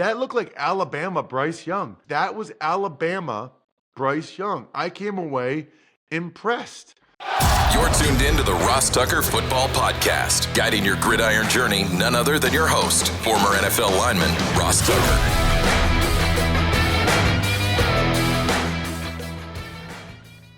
that looked like Alabama Bryce Young. That was Alabama Bryce Young. I came away impressed. You're tuned in to the Ross Tucker Football Podcast, guiding your gridiron journey, none other than your host, former NFL lineman, Ross Tucker.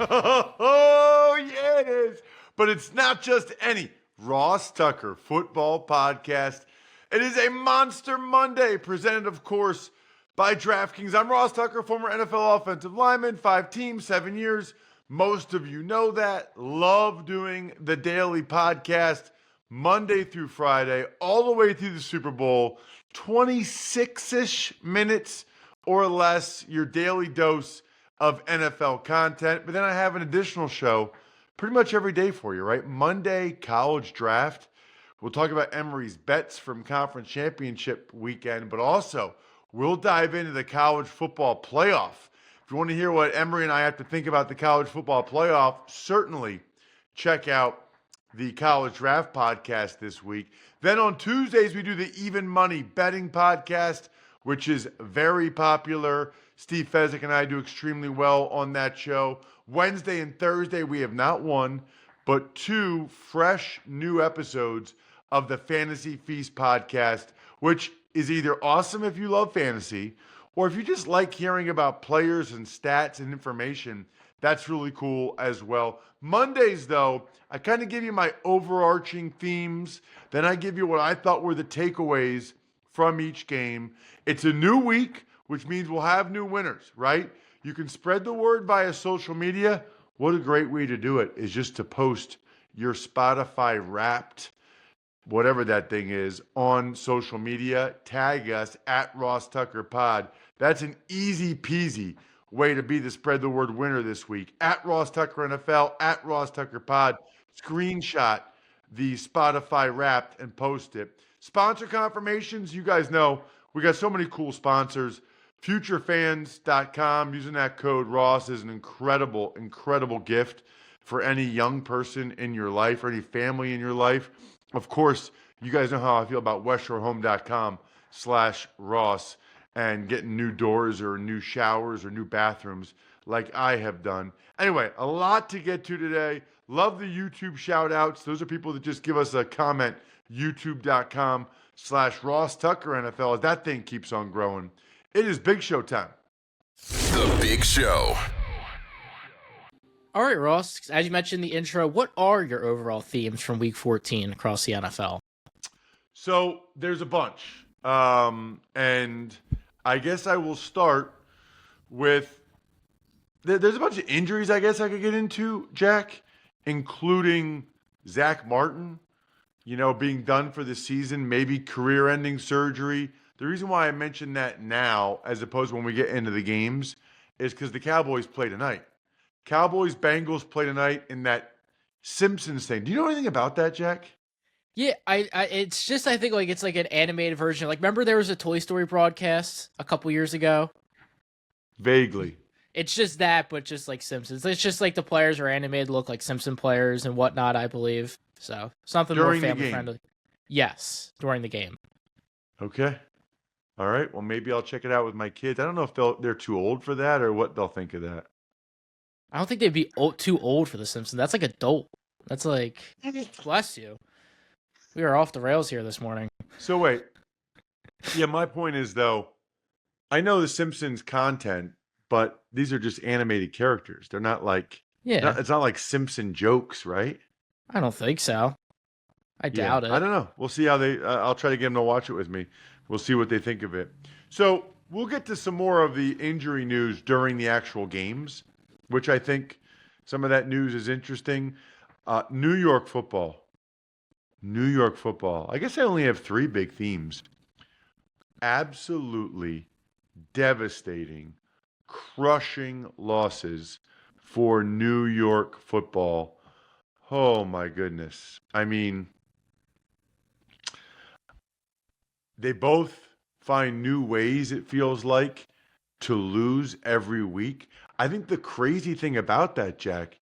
Oh, yeah, it is. But it's not just any Ross Tucker Football Podcast. It is a Monster Monday, presented, of course, by DraftKings. I'm Ross Tucker, former NFL offensive lineman, 5 teams, 7 years. Most of you know that. Love doing the daily podcast Monday through Friday, all the way through the Super Bowl. 26-ish minutes or less, your daily dose of NFL content. But then I have an additional show pretty much every day for you, right? Monday, college draft. We'll talk about Emory's bets from conference championship weekend, but also we'll dive into the college football playoff. If you want to hear what Emory and I have to think about the college football playoff, certainly check out the college draft podcast this week. Then on Tuesdays, we do the Even Money betting podcast, which is very popular. Steve Fezzik and I do extremely well on that show. Wednesday and Thursday, we have not one, but 2 fresh new episodes of the Fantasy Feast podcast, which is either awesome if you love fantasy, or if you just like hearing about players and stats and information, that's really cool as well. Mondays, though, I kind of give you my overarching themes. Then I give you what I thought were the takeaways from each game. It's a new week, which means we'll have new winners, right? You can spread the word via social media. What a great way to do it is just to post your Spotify Wrapped, whatever that thing is, on social media. Tag us at Ross Tucker Pod. That's an easy peasy way to be the spread the word winner this week. At Ross Tucker NFL, at Ross Tucker Pod. Screenshot the Spotify Wrapped and post it. Sponsor confirmations, you guys know we got so many cool sponsors. Futurefans.com, using that code Ross is an incredible, incredible gift for any young person in your life or any family in your life. Of course, you guys know how I feel about westshoreHome.com/Ross and getting new doors or new showers or new bathrooms like I have done. Anyway, a lot to get to today. Love the YouTube shout outs. Those are people that just give us a comment. YouTube.com/Ross Tucker NFL as that thing keeps on growing. It is Big Show time. The Big Show. All right, Ross, as you mentioned in the intro, what are your overall themes from Week 14 across the NFL? So there's a bunch. And I guess I will start with, there's a bunch of injuries I guess I could get into, Jack, including Zach Martin, being done for the season, maybe career-ending surgery. The reason why I mention that now, as opposed to when we get into the games, is because the Cowboys play tonight. Cowboys-Bengals play tonight in that Simpsons thing. Do you know anything about that, Jack? Yeah, it's just, I think, it's like an animated version. Like, remember there was a Toy Story broadcast a couple years ago? Vaguely. It's just that, but just like Simpsons. It's just like the players are animated, look like Simpson players and whatnot, I believe. So, something during more family-friendly. Yes, during the game. Okay. All right. Well, maybe I'll check it out with my kids. I don't know if they're too old for that or what they'll think of that. I don't think they'd be too old for The Simpsons. That's like adult. That's like, bless you. We are off the rails here this morning. So wait. Yeah, my point is, though, I know The Simpsons content, but these are just animated characters. They're not like, it's not like Simpson jokes, right? I don't think so. I doubt it. I don't know. We'll see how I'll try to get them to watch it with me. We'll see what they think of it. So we'll get to some more of the injury news during the actual games, which I think some of that news is interesting. New York football. I guess I only have 3 big themes. Absolutely devastating, crushing losses for New York football. Oh, my goodness. I mean, they both find new ways, it feels like, to lose every week. I think the crazy thing about that, Jack,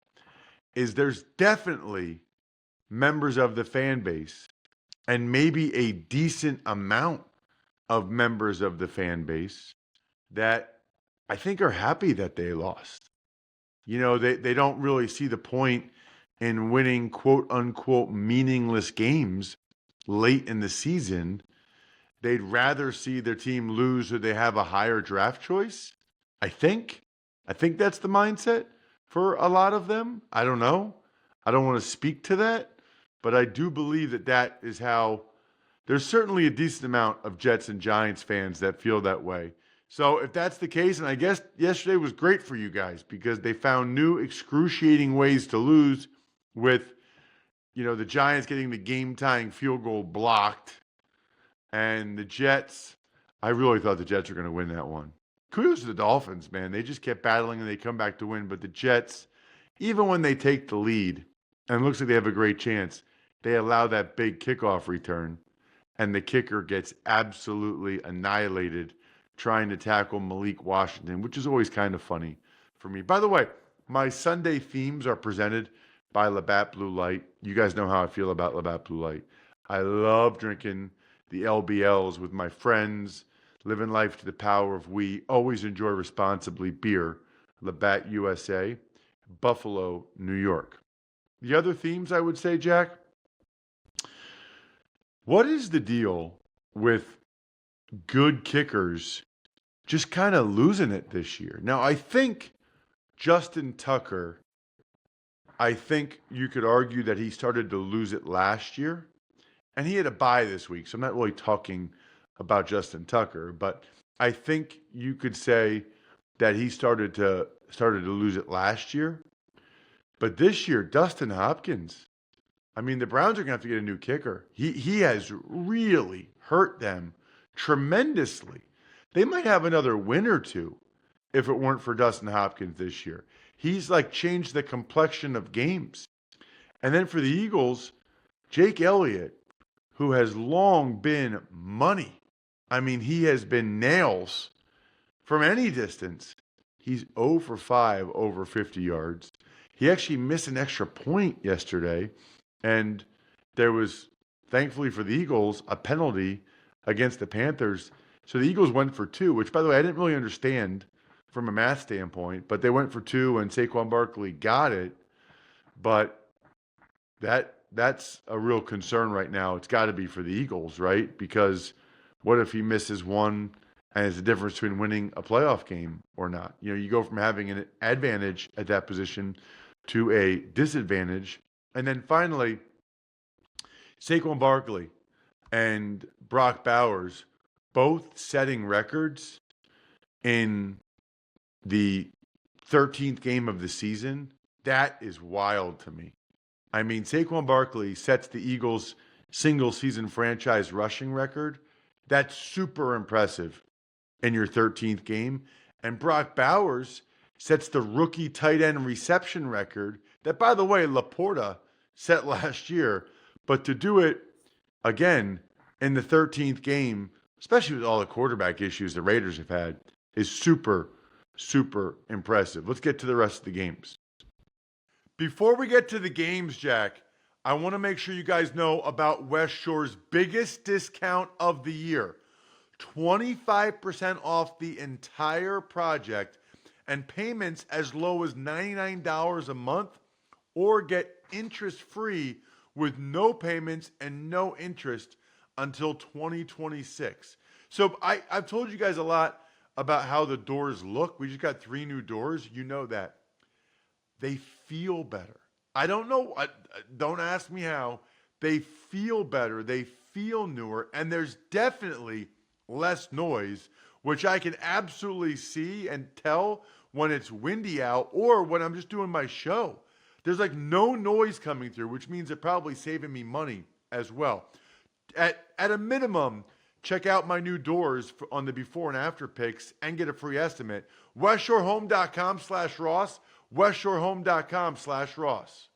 is there's definitely members of the fan base and maybe a decent amount of members of the fan base that I think are happy that they lost. They don't really see the point in winning quote unquote meaningless games late in the season. They'd rather see their team lose so they have a higher draft choice. I think that's the mindset for a lot of them. I don't know. I don't want to speak to that, but I do believe that is how. There's certainly a decent amount of Jets and Giants fans that feel that way. So if that's the case, and I guess yesterday was great for you guys because they found new excruciating ways to lose with, the Giants getting the game-tying field goal blocked. And the Jets, I really thought the Jets were going to win that one. Kudos to the Dolphins, man. They just kept battling and they come back to win. But the Jets, even when they take the lead, and it looks like they have a great chance, they allow that big kickoff return. And the kicker gets absolutely annihilated trying to tackle Malik Washington, which is always kind of funny for me. By the way, my Sunday themes are presented by Labatt Blue Light. You guys know how I feel about Labatt Blue Light. I love drinking the LBLs with my friends, living life to the power of we. Always enjoy responsibly beer. Labatt USA, Buffalo, New York. The other themes I would say, Jack, what is the deal with good kickers just kind of losing it this year? Now, I think Justin Tucker, I think you could argue that he started to lose it last year, and he had a bye this week, so I'm not really talking about Justin Tucker, but I think you could say that he started to lose it last year. But this year, Dustin Hopkins, I mean, the Browns are going to have to get a new kicker. He has really hurt them tremendously. They might have another win or two if it weren't for Dustin Hopkins this year. He's like changed the complexion of games. And then for the Eagles, Jake Elliott, who has long been money. I mean, he has been nails from any distance. He's 0 for 5 over 50 yards. He actually missed an extra point yesterday. And there was, thankfully for the Eagles, a penalty against the Panthers. So the Eagles went for 2, which, by the way, I didn't really understand from a math standpoint. But they went for 2, and Saquon Barkley got it. But that's a real concern right now. It's got to be for the Eagles, right? Because what if he misses one and it's the difference between winning a playoff game or not? You go from having an advantage at that position to a disadvantage. And then finally, Saquon Barkley and Brock Bowers both setting records in the 13th game of the season. That is wild to me. I mean, Saquon Barkley sets the Eagles' single-season franchise rushing record. That's super impressive in your 13th game. And Brock Bowers sets the rookie tight end reception record that, by the way, Laporta set last year. But to do it again in the 13th game, especially with all the quarterback issues the Raiders have had, is super, super impressive. Let's get to the rest of the games. Before we get to the games, Jack, I want to make sure you guys know about West Shore's biggest discount of the year. 25% off the entire project and payments as low as $99 a month, or get interest-free with no payments and no interest until 2026. So I've told you guys a lot about how the doors look. We just got 3 new doors. You know that. They feel better. I don't know. Don't ask me how. They feel better. They feel newer. And there's definitely less noise, which I can absolutely see and tell when it's windy out or when I'm just doing my show. There's like no noise coming through, which means they're probably saving me money as well. At a minimum, check out my new doors on the before and after pics and get a free estimate. WestShoreHome.com/Ross. WestShoreHome.com/Ross.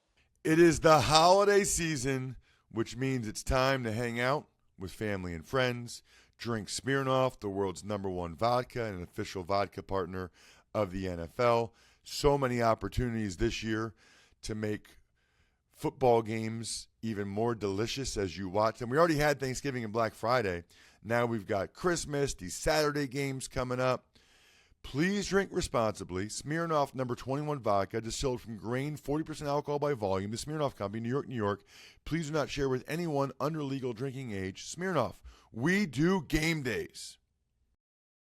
It is the holiday season, which means it's time to hang out with family and friends, drink Smirnoff, the world's #1 vodka and an official vodka partner of the NFL. So many opportunities this year to make football games even more delicious as you watch them. We already had Thanksgiving and Black Friday. Now we've got Christmas, these Saturday games coming up. Please drink responsibly. Smirnoff number 21 vodka, distilled from grain, 40% alcohol by volume. The Smirnoff Company, New York, New York. Please do not share with anyone under legal drinking age. Smirnoff, we do game days.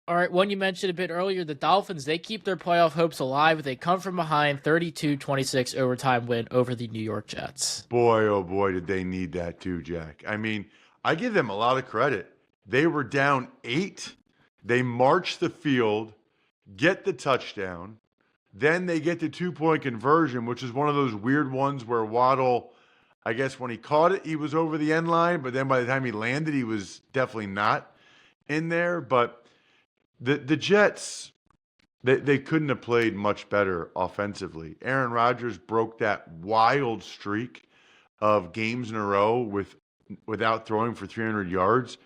All right, one you mentioned a bit earlier, the Dolphins, they keep their playoff hopes alive. They come from behind, 32-26 overtime win over the New York Jets. Boy, oh boy, did they need that too, Jack. I mean, I give them a lot of credit. They were down 8. They marched the field, get the touchdown. Then they get the 2-point conversion, which is one of those weird ones where Waddle, I guess when he caught it, he was over the end line. But then by the time he landed, he was definitely not in there. But the Jets, they couldn't have played much better offensively. Aaron Rodgers broke that wild streak of games in a row without throwing for 300 yards.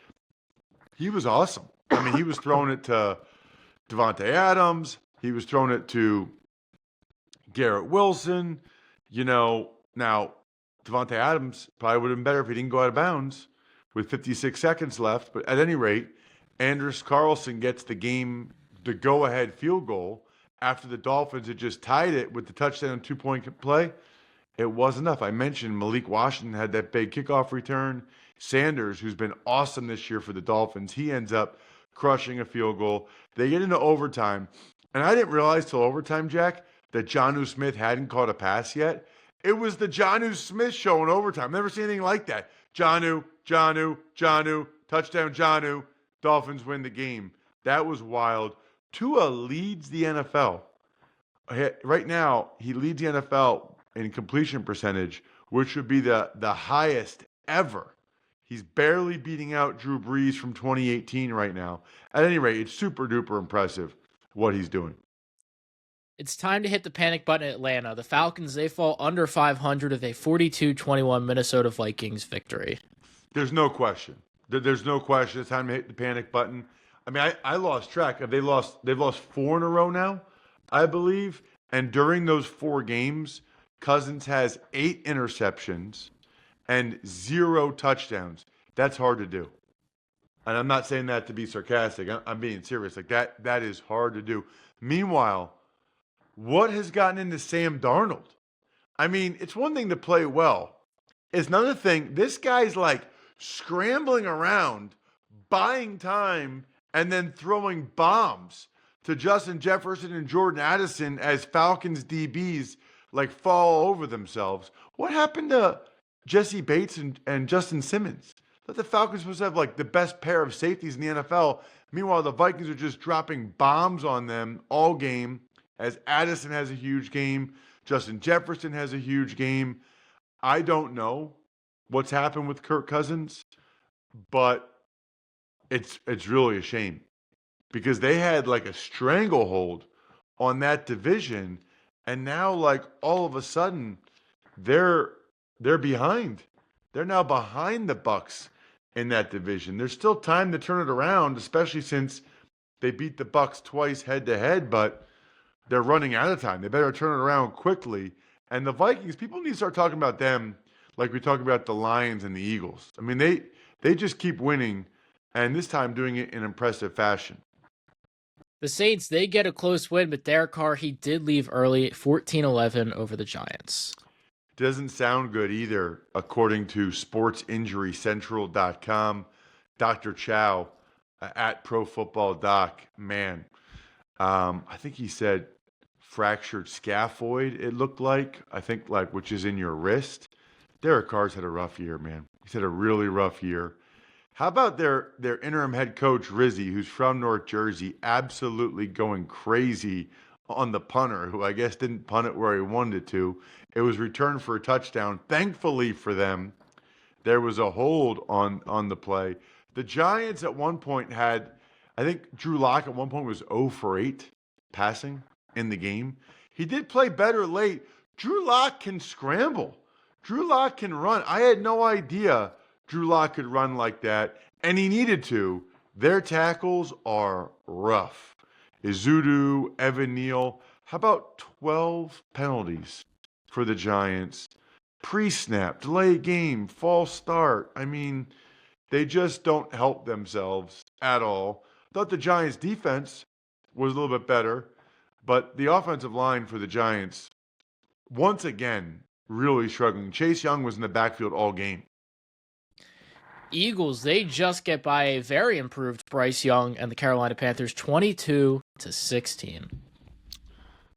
He was awesome. I mean, he was throwing it to Devontae Adams. He was throwing it to Garrett Wilson. You know, now Devontae Adams probably would have been better if he didn't go out of bounds with 56 seconds left. But at any rate, Anders Carlson gets the go-ahead field goal after the Dolphins had just tied it with the touchdown 2-point play. It was enough. I mentioned Malik Washington had that big kickoff return. Sanders, who's been awesome this year for the Dolphins, he ends up crushing a field goal. They get into overtime. And I didn't realize till overtime, Jack, that Jonnu Smith hadn't caught a pass yet. It was the Jonnu Smith show in overtime. Never seen anything like that. Jonnu, touchdown Jonnu. Dolphins win the game. That was wild. Tua leads the NFL. Right now, he leads the NFL in completion percentage, which would be the highest ever. He's barely beating out Drew Brees from 2018 right now. At any rate, it's super duper impressive what he's doing. It's time to hit the panic button in Atlanta. The Falcons, they fall under 500 with a 42-21 Minnesota Vikings victory. There's no question. There's no question. It's time to hit the panic button. I mean, I lost track. They've lost 4 in a row now, I believe. And during those 4 games, Cousins has 8 interceptions and 0 touchdowns. That's hard to do. And I'm not saying that to be sarcastic. I'm being serious. Like that is hard to do. Meanwhile, what has gotten into Sam Darnold? I mean, it's one thing to play well. It's another thing. This guy's like scrambling around, buying time, and then throwing bombs to Justin Jefferson and Jordan Addison as Falcons DBs like fall over themselves. What happened to Jesse Bates and Justin Simmons? That the Falcons supposed to have like the best pair of safeties in the NFL. Meanwhile, the Vikings are just dropping bombs on them all game as Addison has a huge game. Justin Jefferson has a huge game. I don't know what's happened with Kirk Cousins, but it's really a shame because they had like a stranglehold on that division, and now like all of a sudden they're behind. They're now behind the Bucs in that division. There's still time to turn it around, especially since they beat the Bucs twice head to head, but they're running out of time. They better turn it around quickly. And the Vikings, people need to start talking about them like we talk about the Lions and the Eagles. I mean, they just keep winning, and this time doing it in impressive fashion. The Saints, they get a close win, but Derek Carr, he did leave early, 14-11 over the Giants. Doesn't sound good either, according to sportsinjurycentral.com. Dr. Chow at Pro Football Doc, man, I think he said fractured scaphoid, it looked like. I think like which is in your wrist. Derek Carr's had a rough year, man. He's had a really rough year. How about their interim head coach, Rizzi, who's from North Jersey, absolutely going crazy on the punter, who I guess didn't punt it where he wanted it to. It was returned for a touchdown. Thankfully for them, there was a hold on the play. The Giants at one point had, I think Drew Lock at one point was 0 for 8 passing in the game. He did play better late. Drew Lock can scramble. Drew Lock can run. I had no idea Drew Lock could run like that, and he needed to. Their tackles are rough. Izudu, Evan Neal. How about 12 penalties for the Giants? Pre-snap, delay game, false start. I mean, They just don't help themselves at all. Thought the Giants' defense was a little bit better, but the offensive line for the Giants, once again, really struggling. Chase Young was in the backfield all game. Eagles, they just get by a very improved Bryce Young and the Carolina Panthers 22-16.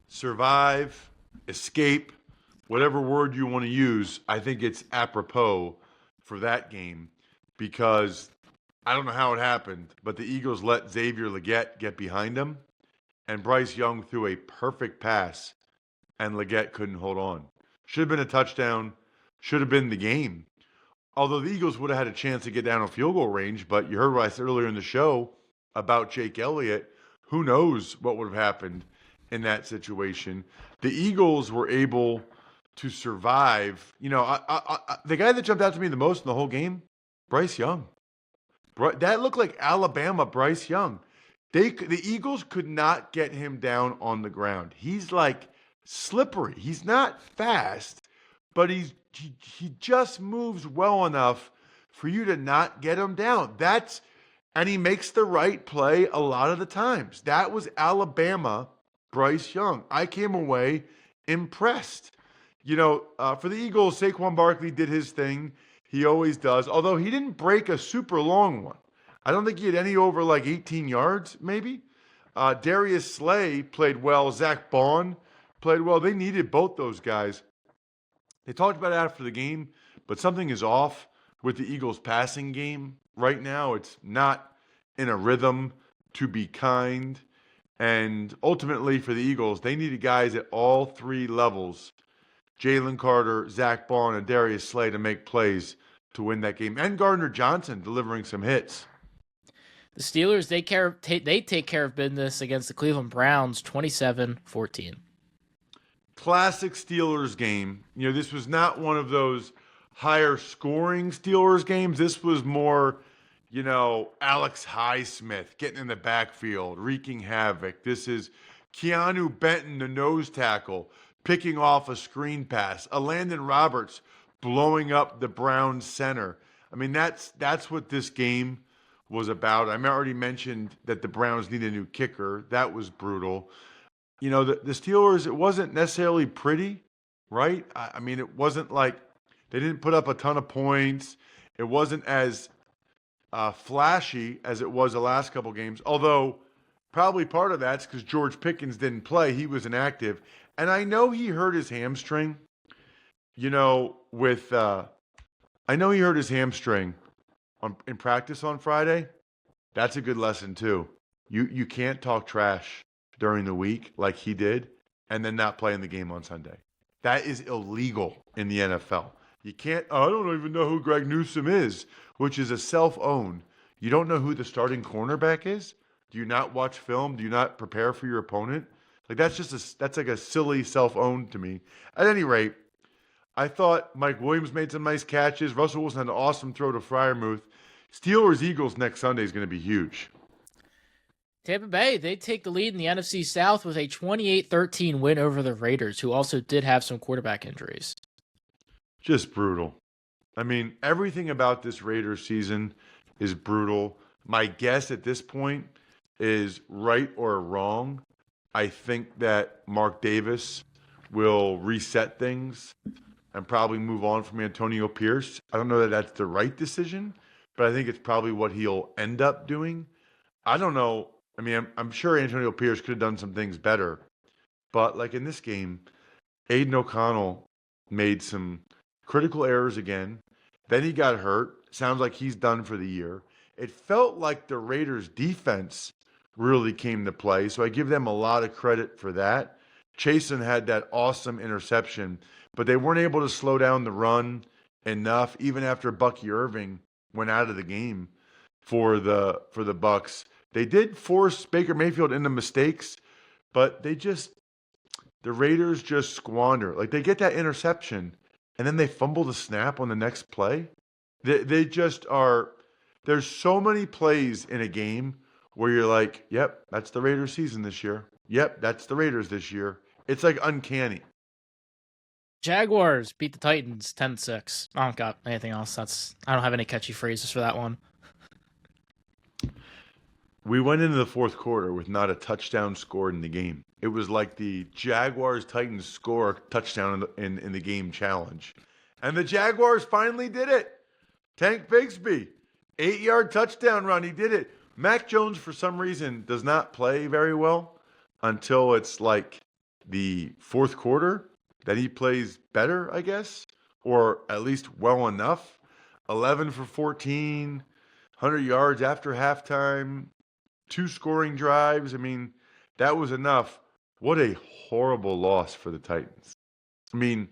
Survive, escape, whatever word you want to use, I think it's apropos for that game because I don't know how it happened, but the Eagles let Xavier Legette get behind them, and Bryce Young threw a perfect pass, and Legette couldn't hold on. Should have been a touchdown, should have been the game. Although the Eagles would have had a chance to get down a field goal range, but you heard what I said earlier in the show about Jake Elliott. Who knows what would have happened in that situation. The Eagles were able to survive. You know, the guy that jumped out to me the most in the whole game, Bryce Young. That looked like Alabama Bryce Young. The Eagles could not get him down on the ground. He's like slippery. He's not fast, but he just moves well enough for you to not get him down. And he makes the right play a lot of the times. That was Alabama Bryce Young. I came away impressed. You know, for the Eagles, Saquon Barkley did his thing. He always does, although he didn't break a super long one. I don't think he had any over like 18 yards, maybe. Darius Slay played well. Zach Bond played well. They needed both those guys. They talked about it after the game, but something is off with the Eagles' passing game right now. It's not in a rhythm to be kind. And ultimately for the Eagles, they needed guys at all three levels, Jalen Carter, Zach Bond, and Darius Slay, to make plays to win that game. And Gardner Johnson delivering some hits. The Steelers, they take care of business against the Cleveland Browns 27-14. Classic Steelers game. You know, this was not one of those higher scoring Steelers games. This was more, you know, Alex Highsmith getting in the backfield, wreaking havoc. This is Keanu Benton, the nose tackle, picking off a screen pass. A Landon Roberts blowing up the Browns center. I mean, that's what this game was about. I already mentioned that the Browns need a new kicker. That was brutal. You know, the Steelers, it wasn't necessarily pretty, right? I mean, it wasn't like they didn't put up a ton of points. It wasn't as flashy as it was the last couple games, although probably part of that's because George Pickens didn't play. He was inactive. And I know he hurt his hamstring, you know, I know he hurt his hamstring in practice on Friday. That's a good lesson too. You can't talk trash during the week like he did and then not play in the game on Sunday. That is illegal in the NFL. You can't, I don't even know who Greg Newsome is, which is a self-owned. You don't know who the starting cornerback is? Do you not watch film? Do you not prepare for your opponent? Like that's like a silly self-owned to me. At any rate, I thought Mike Williams made some nice catches. Russell Wilson had an awesome throw to Freiermuth. Steelers-Eagles next Sunday is going to be huge. Tampa Bay, they take the lead in the NFC South with a 28-13 win over the Raiders, who also did have some quarterback injuries. Just brutal. I mean, everything about this Raiders season is brutal. My guess at this point is right or wrong. I think that Mark Davis will reset things and probably move on from Antonio Pierce. I don't know that that's the right decision, but I think it's probably what he'll end up doing. I don't know. I mean, I'm sure Antonio Pierce could have done some things better. But like in this game, Aiden O'Connell made some critical errors again. Then he got hurt. Sounds like he's done for the year. It felt like the Raiders' defense really came to play, so I give them a lot of credit for that. Chasen had that awesome interception, but they weren't able to slow down the run enough, even after Bucky Irving went out of the game for the Bucs. They did force Baker Mayfield into mistakes, but the Raiders just squander. Like they get that interception, and then they fumble the snap on the next play. They just are. There's so many plays in a game where you're like, yep, that's the Raiders season this year. Yep, that's the Raiders this year. It's like uncanny. Jaguars beat the Titans 10-6. I don't got anything else. I don't have any catchy phrases for that one. We went into the fourth quarter with not a touchdown scored in the game. It was like the Jaguars-Titans score a touchdown in the game challenge. And the Jaguars finally did it. Tank Bigsby, 8-yard touchdown run. He did it. Mac Jones, for some reason, does not play very well until it's like the fourth quarter. Then he plays better, I guess, or at least well enough. 11 for 14, 100 yards after halftime, 2 scoring drives. I mean, that was enough. What a horrible loss for the Titans. I mean,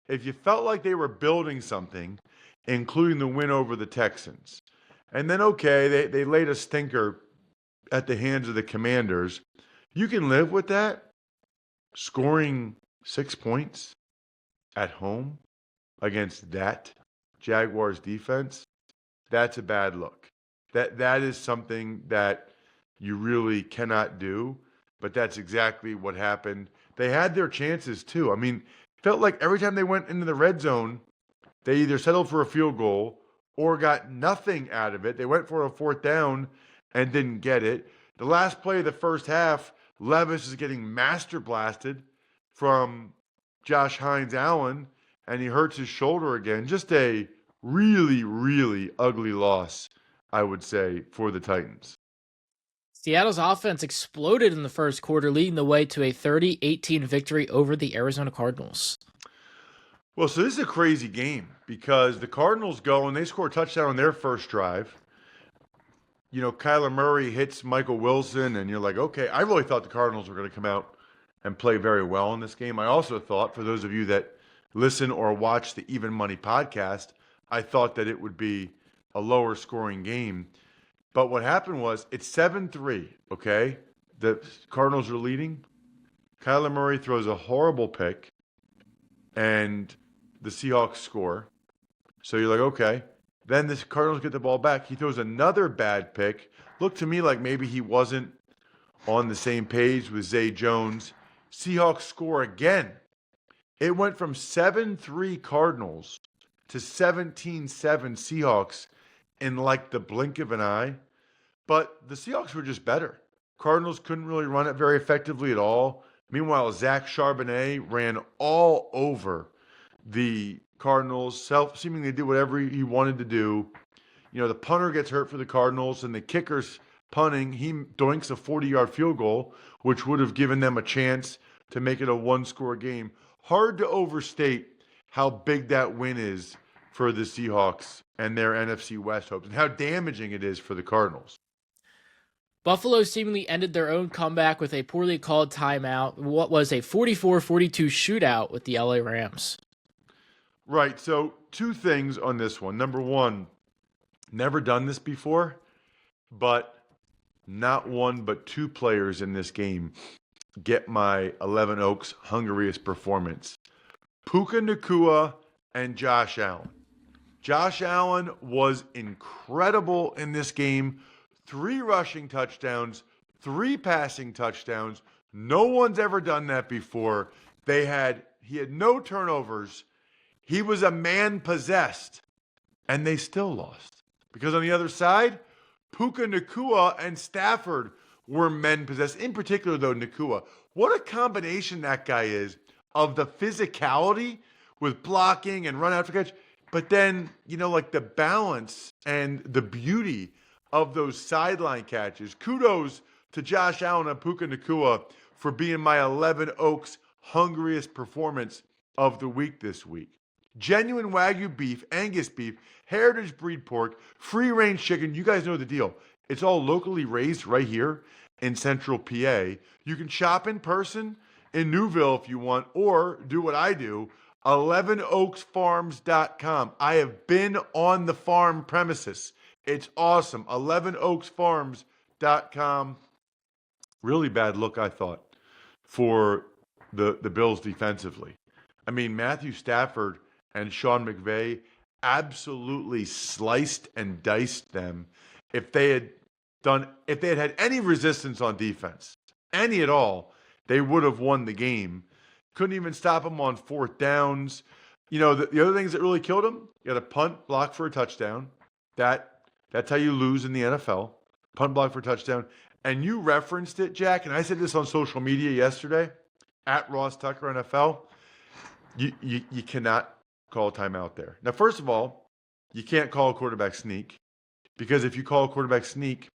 if you felt like they were building something, including the win over the Texans, and then, okay, they laid a stinker at the hands of the Commanders, you can live with that. Scoring 6 points at home against that Jaguars defense, that's a bad look. That is something that you really cannot do, but that's exactly what happened. They had their chances too. I mean, felt like every time they went into the red zone, they either settled for a field goal or got nothing out of it. They went for a fourth down and didn't get it. The last play of the first half, Levis is getting master blasted from Josh Hines-Allen, and he hurts his shoulder again. Just a really, really ugly loss, I would say, for the Titans. Seattle's offense exploded in the first quarter, leading the way to a 30-18 victory over the Arizona Cardinals. Well, so this is a crazy game because the Cardinals go and they score a touchdown on their first drive. You know, Kyler Murray hits Michael Wilson, and you're like, okay, I really thought the Cardinals were going to come out and play very well in this game. I also thought, for those of you that listen or watch the Even Money podcast, I thought that it would be a lower scoring game. But what happened was it's 7-3, okay? The Cardinals are leading. Kyler Murray throws a horrible pick, and the Seahawks score. So you're like, okay. Then the Cardinals get the ball back. He throws another bad pick. Looked to me like maybe he wasn't on the same page with Zay Jones. Seahawks score again. It went from 7-3 Cardinals to 17-7 Seahawks in like the blink of an eye. But the Seahawks were just better. Cardinals couldn't really run it very effectively at all. Meanwhile, Zach Charbonnet ran all over the Cardinals, seemingly did whatever he wanted to do. You know, the punter gets hurt for the Cardinals, and the kicker's punting. He doinks a 40-yard field goal, which would have given them a chance to make it a one-score game. Hard to overstate how big that win is for the Seahawks and their NFC West hopes, and how damaging it is for the Cardinals. Buffalo seemingly ended their own comeback with a poorly called timeout. What was a 44-42 shootout with the LA Rams. Right, so 2 things on this one. Number 1, never done this before, but not 1 but 2 players in this game get my 11 Oaks hungriest performance. Puka Nacua and Josh Allen. Josh Allen was incredible in this game. 3 rushing touchdowns, 3 passing touchdowns. No one's ever done that before. He had no turnovers. He was a man possessed, and they still lost. Because on the other side, Puka Nacua and Stafford were men possessed. In particular, though, Nacua. What a combination that guy is of the physicality with blocking and run after catch, but then, you know, like the balance and the beauty of those sideline catches. Kudos to Josh Allen and Puka Nacua for being my 11 Oaks hungriest performance of the week this week. Genuine Wagyu beef, Angus beef, heritage breed pork, free-range chicken. You guys know the deal. It's all locally raised right here in Central PA. You can shop in person in Newville if you want, or do what I do, 11oaksfarms.com. I have been on the farm premises. It's awesome. 11oaksfarms.com. Really bad look, I thought, for the Bills defensively. I mean, Matthew Stafford and Sean McVay absolutely sliced and diced them. If they had had any resistance on defense, any at all, they would have won the game. Couldn't even stop them on fourth downs. The other things that really killed them, you got a punt block for a touchdown. That's how you lose in the NFL. Punt block for a touchdown. And you referenced it, Jack, and I said this on social media yesterday, at Ross Tucker NFL. You cannot call a timeout there. Now, first of all, you can't call a quarterback sneak, because if you call a quarterback sneak,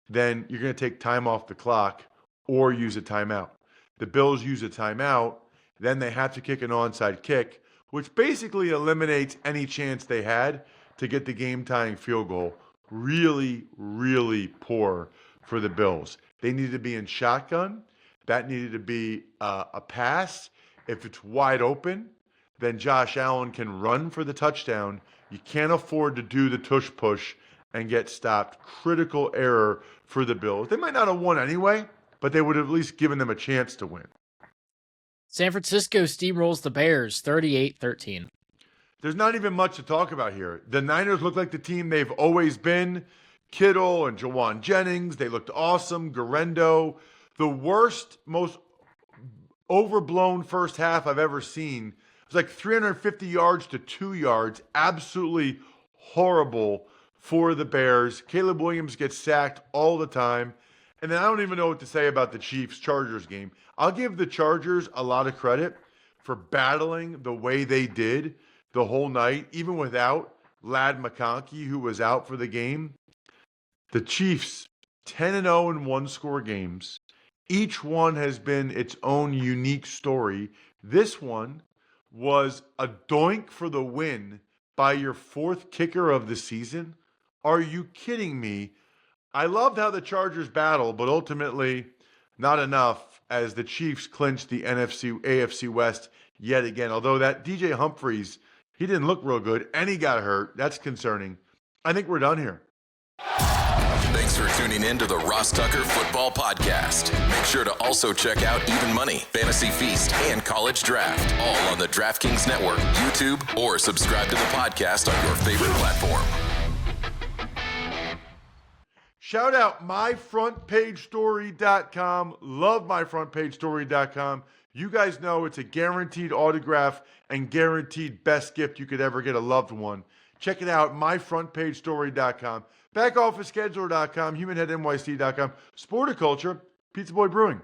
then you're going to take time off the clock or use a timeout. The Bills use a timeout, then they have to kick an onside kick, which basically eliminates any chance they had to get the game-tying field goal. Really, really poor for the Bills. They needed to be in shotgun. That needed to be a pass. If it's wide open, then Josh Allen can run for the touchdown. You can't afford to do the tush push and get stopped. Critical error for the Bills. They might not have won anyway, but they would have at least given them a chance to win. San Francisco steamrolls the Bears 38-13. There's not even much to talk about here. The Niners look like the team they've always been. Kittle and Jawan Jennings, they looked awesome. Garendo, the worst, most overblown first half I've ever seen. It was like 350 yards to 2 yards. Absolutely horrible for the Bears. Caleb Williams gets sacked all the time. And then I don't even know what to say about the Chiefs-Chargers game. I'll give the Chargers a lot of credit for battling the way they did the whole night, even without Ladd McConkey, who was out for the game. The Chiefs, 10-0 in one-score games. Each one has been its own unique story. This one was a doink for the win by your fourth kicker of the season. Are you kidding me? I loved how the Chargers battled, but ultimately not enough as the Chiefs clinched the AFC West yet again. Although that DJ Humphries, he didn't look real good, and he got hurt. That's concerning. I think we're done here. Thanks for tuning in to the Ross Tucker Football Podcast. Make sure to also check out Even Money, Fantasy Feast, and College Draft, all on the DraftKings Network, YouTube, or subscribe to the podcast on your favorite platform. Shout out myfrontpagestory.com. Love myfrontpagestory.com. You guys know it's a guaranteed autograph and guaranteed best gift you could ever get a loved one. Check it out, myfrontpagestory.com. Backofficescheduler.com, humanheadnyc.com, Sporticulture, Pizza Boy Brewing.